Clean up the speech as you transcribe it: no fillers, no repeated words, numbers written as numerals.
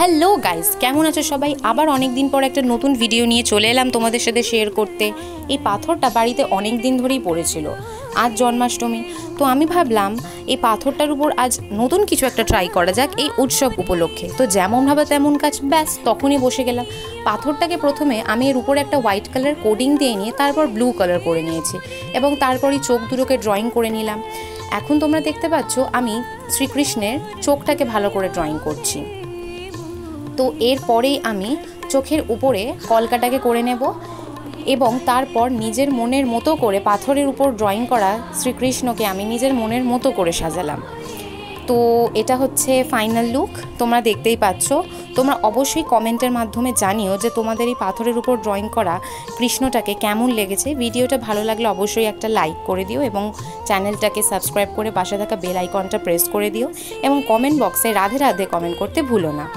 Hello guys, কেমন আছো সবাই? আবার অনেক দিন পর একটা নতুন ভিডিও নিয়ে চলে এলাম তোমাদের সাথে শেয়ার করতে। এই পাথরটা বাড়িতে অনেক দিন ধরেই পড়েছিল, আজ জন্মাষ্টমী। তো আমি ভাবলাম এই পাথরটার উপর আজ নতুন কিছু একটা ট্রাই করা যাক এই উৎসব উপলক্ষে। তো যেমন ভাবে তেমন কাজ, ব্যাস তখনই বসে গেলাম। পাথরটাকে প্রথমে আমি এর উপরে একটা হোয়াইট কালার কোডিং দিয়ে নিয়ে তারপর ব্লু কালার করে নিয়েছি এবং তারপরই চোখ দুটোকে ড্রয়িং করে নিলাম। এখন তোমরা দেখতে পাচ্ছ আমি শ্রীকৃষ্ণের চোখটাকে ভালো করে ড্রয়িং করছি। তো এরপরেই আমি চোখের উপরে কলকাটাকে করে নেব এবং তারপর নিজের মনের মতো করে পাথরের উপর ড্রয়িং করা শ্রীকৃষ্ণকে আমি নিজের মনের মতো করে সাজালাম। তো এটা হচ্ছে ফাইনাল লুক, তোমরা দেখতেই পাচ্ছ। তোমরা অবশ্যই কমেন্টের মাধ্যমে জানিও যে তোমাদের এই পাথরের উপর ড্রয়িং করা কৃষ্ণটাকে কেমন লেগেছে। ভিডিওটা ভালো লাগলে অবশ্যই একটা লাইক করে দিও এবং চ্যানেলটাকে সাবস্ক্রাইব করে পাশে থাকা বেল আইকনটা প্রেস করে দিও এবং কমেন্ট বক্সে রাধে রাধে কমেন্ট করতে ভুলো না।